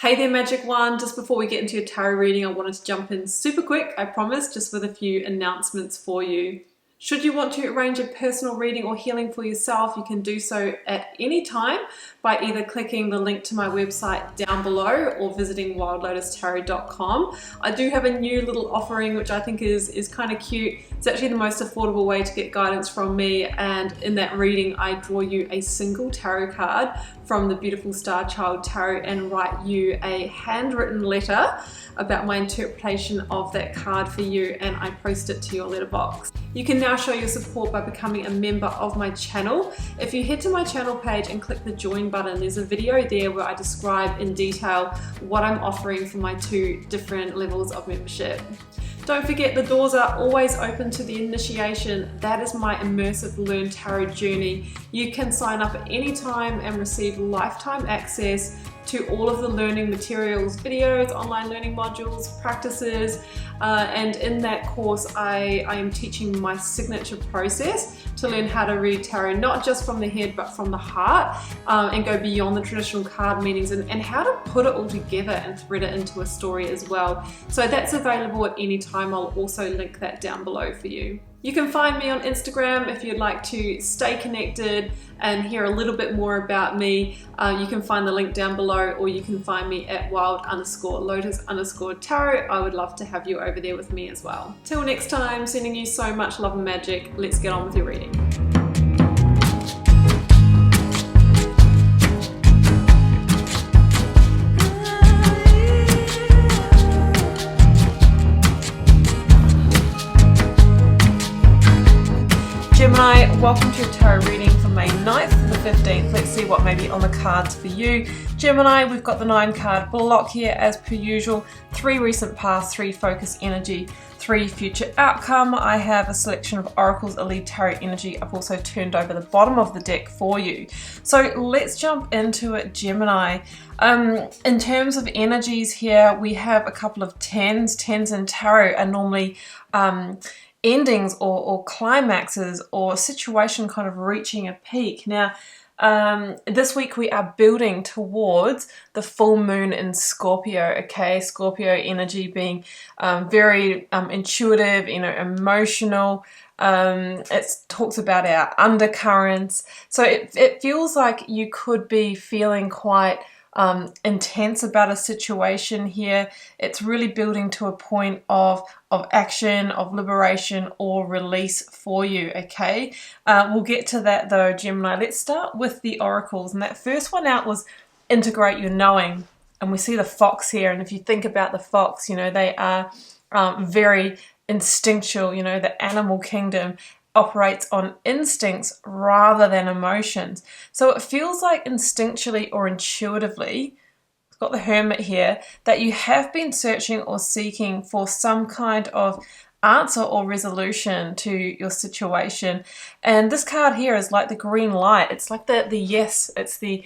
Hey there, Magic One. Just before we get into your tarot reading, I wanted to jump in super quick, I promise, just with a few announcements for you. Should you want to arrange a personal reading or healing for yourself, you can do so at any time by either clicking the link to my website down below or visiting wildlotustarot.com. I do have a new little offering which I think is kind of cute. It's actually the most affordable way to get guidance from me, and in that reading I draw you a single tarot card from the beautiful Star Child Tarot and write you a handwritten letter about my interpretation of that card for you, and I post it to your letterbox. You can now show your support by becoming a member of my channel. If you head to my channel page and click the join button, there's a video there where I describe in detail what I'm offering for my two different levels of membership. Don't forget, the doors are always open to the initiation. That is my immersive Learn Tarot journey. You can sign up at any time and receive lifetime access to all of the learning materials, videos, online learning modules, practices, and in that course I am teaching my signature process to learn how to read tarot, not just from the head but from the heart, and go beyond the traditional card meanings, and how to put it all together and thread it into a story as well. So that's available at any time. I'll also link that down below for you. You can find me on Instagram if you'd like to stay connected and hear a little bit more about me. You can find the link down below, or you can find me at wild_lotus_tarot. I would love to have you over there with me as well. Till next time, sending you so much love and magic. Let's get on with your reading. Gemini, welcome to your tarot reading for May 9th to the 15th. Let's see what may be on the cards for you. Gemini, we've got the 9 card block here as per usual. 3 recent past, 3 focus energy, 3 future outcome. I have a selection of oracles, a lead tarot energy. I've also turned over the bottom of the deck for you. So let's jump into it, Gemini. In terms of energies here, we have a couple of 10s. 10s in tarot are normally endings or climaxes, or situation kind of reaching a peak. Now, this week we are building towards the full moon in Scorpio, okay? Scorpio energy being very intuitive, emotional. It talks about our undercurrents. So it feels like you could be feeling quite intense about a situation here. It's really building to a point of action, of liberation or release for you, okay? We'll get to that though, Gemini. Let's start with the oracles, and that first one out was integrate your knowing, and we see the fox here. And if you think about the fox, they are very instinctual. The animal kingdom operates on instincts rather than emotions. So it feels like instinctually or intuitively, it's got the Hermit here, that you have been searching or seeking for some kind of answer or resolution to your situation. And this card here is like the green light. It's like the yes, it's the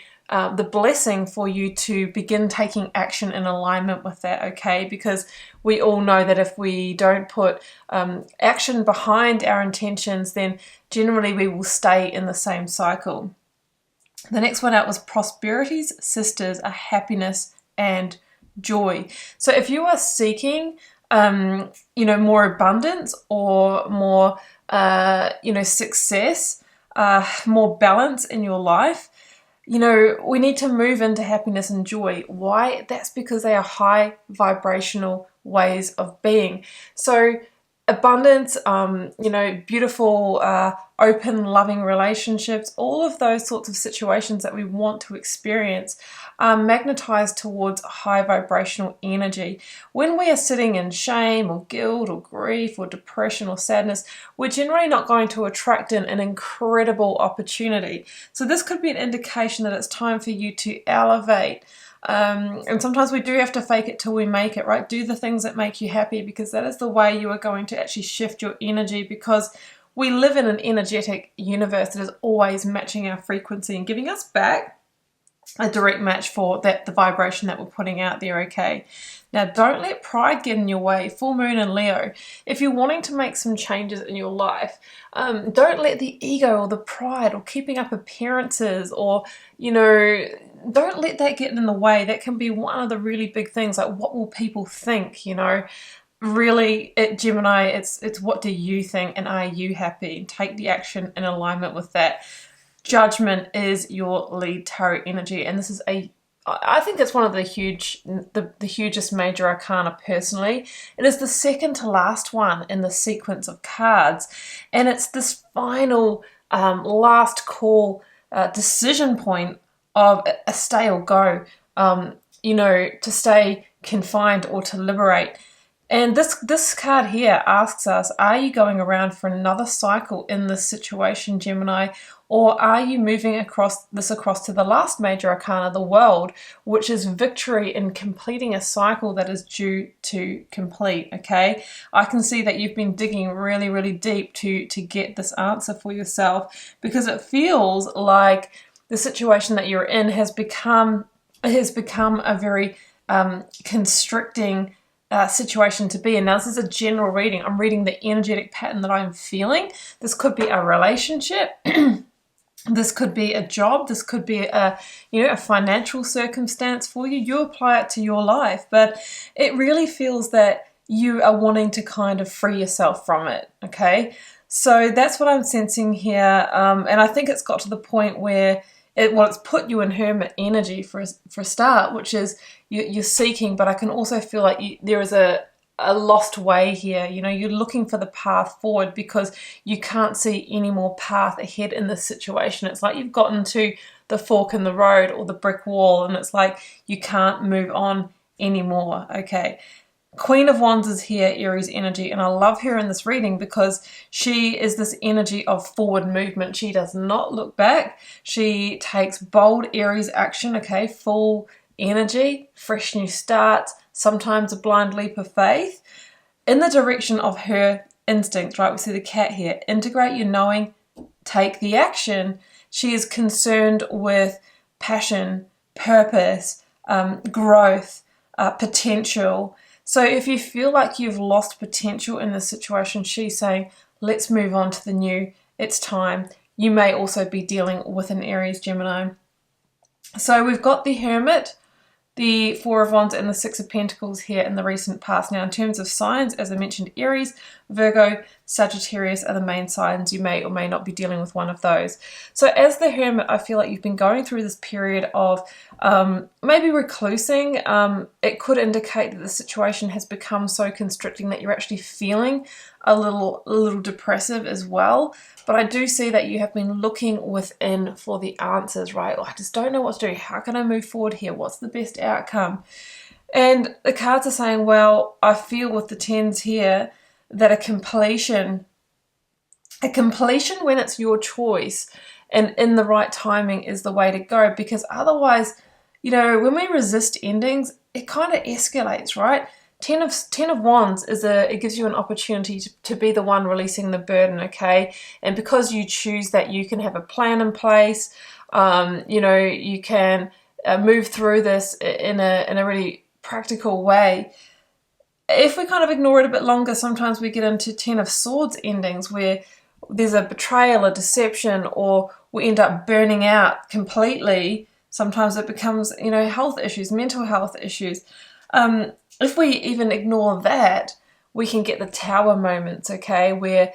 blessing for you to begin taking action in alignment with that, okay? Because we all know that if we don't put action behind our intentions, then generally we will stay in the same cycle. The next one out was prosperity's sisters are happiness and joy. So if you are seeking more abundance or more success, more balance in your life, we need to move into happiness and joy. Why? That's because they are high vibrational ways of being. So abundance, beautiful, open, loving relationships, all of those sorts of situations that we want to experience are magnetized towards high vibrational energy. When we are sitting in shame or guilt or grief or depression or sadness, we're generally not going to attract in an incredible opportunity. So this could be an indication that it's time for you to elevate. And sometimes we do have to fake it till we make it, right? Do the things that make you happy, because that is the way you are going to actually shift your energy, because we live in an energetic universe that is always matching our frequency and giving us back a direct match for the vibration that we're putting out there, okay? Now, don't let pride get in your way. Full moon in Leo. If you're wanting to make some changes in your life, don't let the ego or the pride or keeping up appearances or, don't let that get in the way. That can be one of the really big things, like what will people think, Really, Gemini, it's what do you think and are you happy? Take the action in alignment with that. Judgment is your lead tarot energy, and this is I think it's one of the hugest major arcana personally. It is the second to last one in the sequence of cards, and it's this final last call decision point of a stay or go, to stay confined or to liberate. And this card here asks us, are you going around for another cycle in this situation, Gemini? Or are you moving across to the last major arcana, the World, which is victory in completing a cycle that is due to complete, okay? I can see that you've been digging really, really deep to get this answer for yourself, because it feels like the situation that you're in has become a very constricting situation to be in. Now, this is a general reading. I'm reading the energetic pattern that I'm feeling. This could be a relationship. This could be a job. This could be a financial circumstance for you. You apply it to your life, but it really feels that you are wanting to kind of free yourself from it. Okay, so that's what I'm sensing here, and I think it's got to the point where it's put you in hermit energy for a start, which is you're seeking, but I can also feel like there is a lost way here. You're looking for the path forward because you can't see any more path ahead in this situation. It's like you've gotten to the fork in the road or the brick wall, and it's like you can't move on anymore. Okay. Queen of Wands is here, Aries energy, and I love her in this reading because she is this energy of forward movement. She does not look back. She takes bold Aries action, okay, full energy, fresh new starts, sometimes a blind leap of faith in the direction of her instinct, right? We see the cat here. Integrate your knowing, take the action. She is concerned with passion, purpose, growth, potential. So if you feel like you've lost potential in this situation, she's saying, let's move on to the new. It's time. You may also be dealing with an Aries, Gemini. So we've got the Hermit, the Four of Wands, and the Six of Pentacles here in the recent past. Now, in terms of signs, as I mentioned, Aries, Virgo, Sagittarius are the main signs. You may or may not be dealing with one of those. So as the Hermit, I feel like you've been going through this period of maybe reclusing. It could indicate that the situation has become so constricting that you're actually feeling a little depressive as well. But I do see that you have been looking within for the answers, right? I just don't know what to do. How can I move forward here? What's the best outcome? And the cards are saying, well, I feel with the tens here that a completion when it's your choice and in the right timing is the way to go, because otherwise, when we resist endings, it kind of escalates, right? Ten of Wands it gives you an opportunity to be the one releasing the burden, okay? And because you choose that, you can have a plan in place. You can move through this in a really practical way. If we kind of ignore it a bit longer, sometimes we get into Ten of Swords endings where there's a betrayal, a deception, or we end up burning out completely. Sometimes it becomes, health issues, mental health issues. If we even ignore that, we can get the Tower moments, okay, where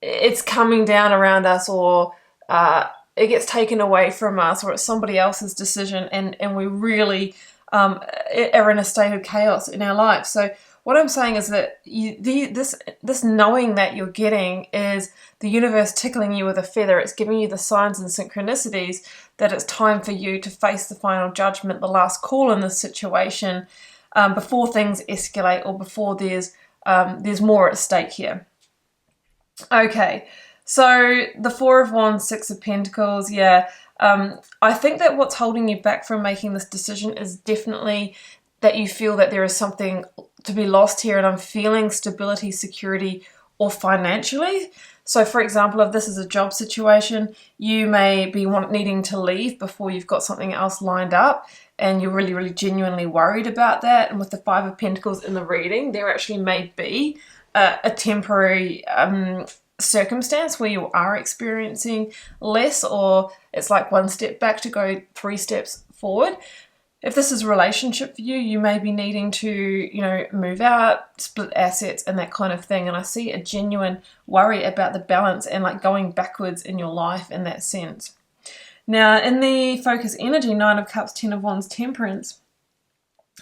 it's coming down around us, or it gets taken away from us, or it's somebody else's decision, and we really are in a state of chaos in our life. So what I'm saying is that this knowing that you're getting is the universe tickling you with a feather. It's giving you the signs and synchronicities that it's time for you to face the final judgment, the last call in this situation, before things escalate or before there's more at stake here. Okay, so the Four of Wands, Six of Pentacles, yeah. I think that what's holding you back from making this decision is definitely that you feel that there is something to be lost here, and I'm feeling stability, security, or financially. So for example, if this is a job situation, you may be needing to leave before you've got something else lined up, and you're really, really genuinely worried about that. And with the Five of Pentacles in the reading, there actually may be a temporary circumstance where you are experiencing less, or it's like one step back to go 3 steps forward. If this is a relationship for you, you may be needing to, you know, move out, split assets and that kind of thing. And I see a genuine worry about the balance and like going backwards in your life in that sense. Now, in the focus energy, 9 of Cups, 10 of Wands, Temperance.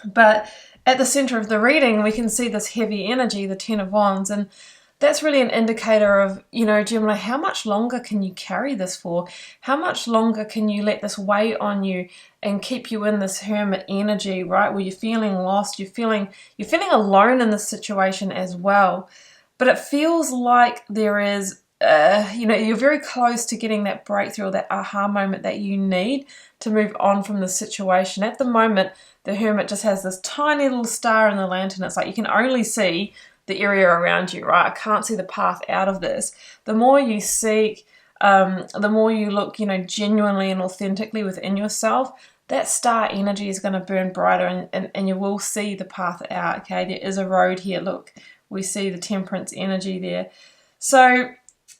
But at the center of the reading, we can see this heavy energy, the 10 of Wands. And that's really an indicator of, you know, Gemini, how much longer can you carry this for? How much longer can you let this weigh on you and keep you in this hermit energy, right? Where you're feeling lost, you're feeling alone in this situation as well. But it feels like there is, you know, you're very close to getting that breakthrough or that aha moment that you need to move on from the situation. At the moment, the hermit just has this tiny little star in the lantern. It's like you can only see the area around you, right? I can't see the path out of this. The more you seek, the more you look, you know, genuinely and authentically within yourself, that star energy is going to burn brighter, and you will see the path out, okay? There is a road here. Look, we see the Temperance energy there. So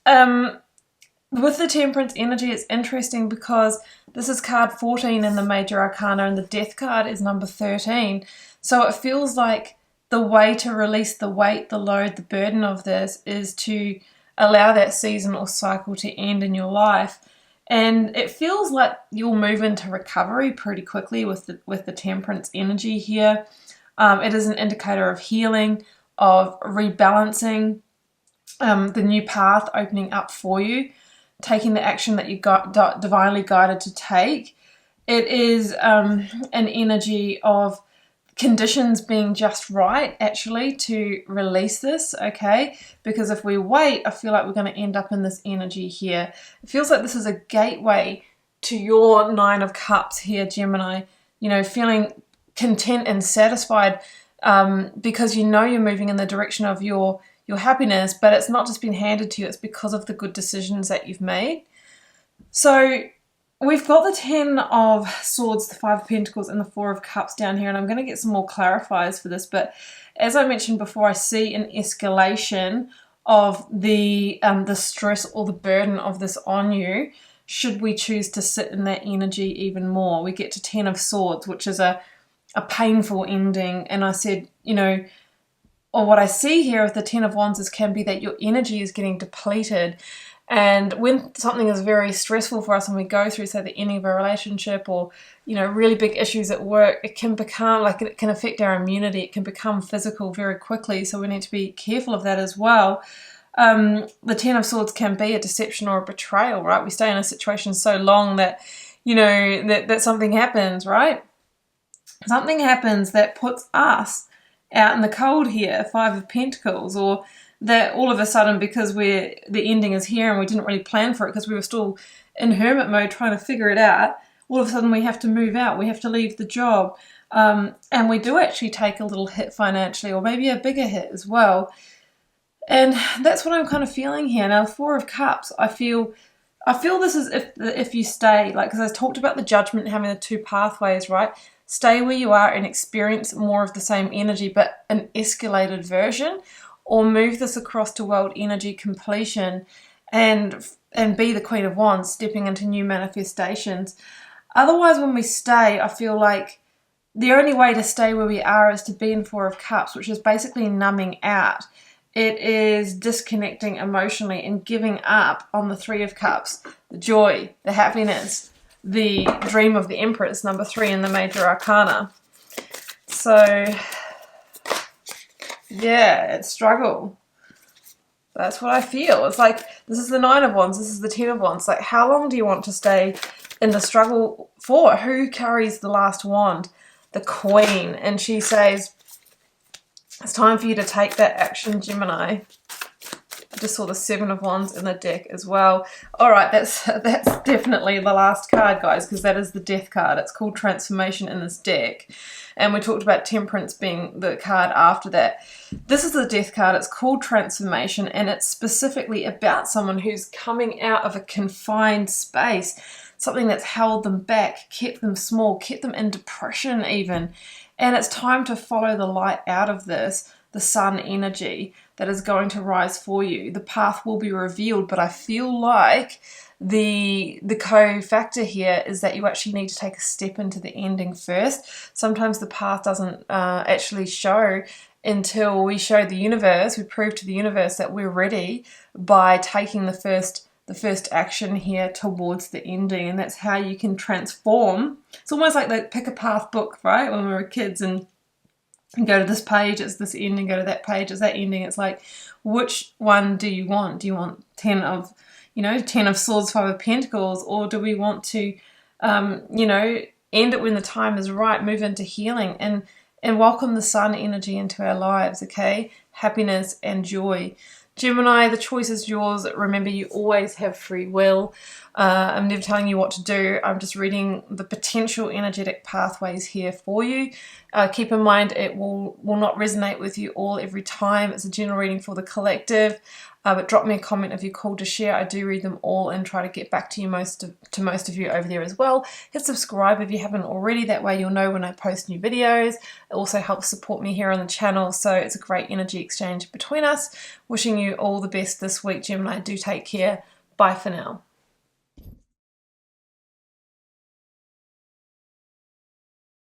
with the Temperance energy, it's interesting because this is card 14 in the Major Arcana, and the Death card is number 13. So it feels like the way to release the weight, the load, the burden of this is to allow that season or cycle to end in your life. And it feels like you'll move into recovery pretty quickly with the Temperance energy here. It is an indicator of healing, of rebalancing, the new path opening up for you, taking the action that you got divinely guided to take. It is an energy of conditions being just right, actually, to release this, okay? Because if we wait, I feel like we're going to end up in this energy here. It feels like this is a gateway to your 9 of Cups here, Gemini. You know, feeling content and satisfied because you know you're moving in the direction of your happiness, but it's not just been handed to you, it's because of the good decisions that you've made. So we've got the 10 of Swords, the 5 of Pentacles, and the 4 of Cups down here, and I'm going to get some more clarifiers for this, but as I mentioned before, I see an escalation of the stress or the burden of this on you, should we choose to sit in that energy even more. We get to 10 of Swords, which is a painful ending, and I said, you know, or what I see here with the 10 of Wands is can be that your energy is getting depleted. And when something is very stressful for us and we go through, say, the ending of a relationship or, you know, really big issues at work, it can become, like, it can affect our immunity. It can become physical very quickly. So we need to be careful of that as well. The 10 of Swords can be a deception or a betrayal, right? We stay in a situation so long that, you know, that something happens, right? Something happens that puts us out in the cold here, 5 of Pentacles, or that all of a sudden, because the ending is here and we didn't really plan for it because we were still in hermit mode trying to figure it out, all of a sudden we have to move out, we have to leave the job, and we do actually take a little hit financially, or maybe a bigger hit as well. And that's what I'm kind of feeling here. Now, the 4 of Cups, I feel this is if you stay, like, because I talked about the Judgment having the 2 pathways, right? Stay where you are and experience more of the same energy, but an escalated version, or move this across to World Energy Completion and be the Queen of Wands, stepping into new manifestations. Otherwise, when we stay, I feel like the only way to stay where we are is to be in 4 of Cups, which is basically numbing out. It is disconnecting emotionally and giving up on the 3 of Cups, the joy, the happiness, the dream of the Empress, number 3 in the Major Arcana. So yeah, it's struggle. That's what I feel. It's like, this is the 9 of Wands, this is the 10 of Wands. Like, how long do you want to stay in the struggle for? Who carries the last wand? The Queen. And she says, it's time for you to take that action, Gemini. just saw the Seven of Wands in the deck as well. All right, that's definitely the last card, guys, because that is the Death card. It's called Transformation in this deck. And we talked about Temperance being the card after that. This is the Death card. It's called Transformation, and it's specifically about someone who's coming out of a confined space, something that's held them back, kept them small, kept them in depression even. And it's time to follow the light out of this, the sun energy that is going to rise for you. The path will be revealed, but I feel like the co-factor here is that you actually need to take a step into the ending first. Sometimes the path doesn't actually show until we show the universe, we prove to the universe that we're ready by taking the first action here towards the ending. And that's how you can transform. It's almost like the Pick a Path book, right? When we were kids and go to this page, it's this ending, go to that page, it's that ending. It's like, which one do you want? Do you want 10 of Swords, 5 of Pentacles, or do we want to, end it when the time is right, move into healing and welcome the sun energy into our lives, okay? Happiness and joy. Gemini, the choice is yours. Remember, you always have free will. I'm never telling you what to do. I'm just reading the potential energetic pathways here for you. Keep in mind, it will not resonate with you all every time. It's a general reading for the collective. But drop me a comment if you're called to share. I do read them all and try to get back to you most of you over there as well. Hit subscribe if you haven't already. That way you'll know when I post new videos. It also helps support me here on the channel. So it's a great energy exchange between us. Wishing you all the best this week, Gemini. Do take care. Bye for now.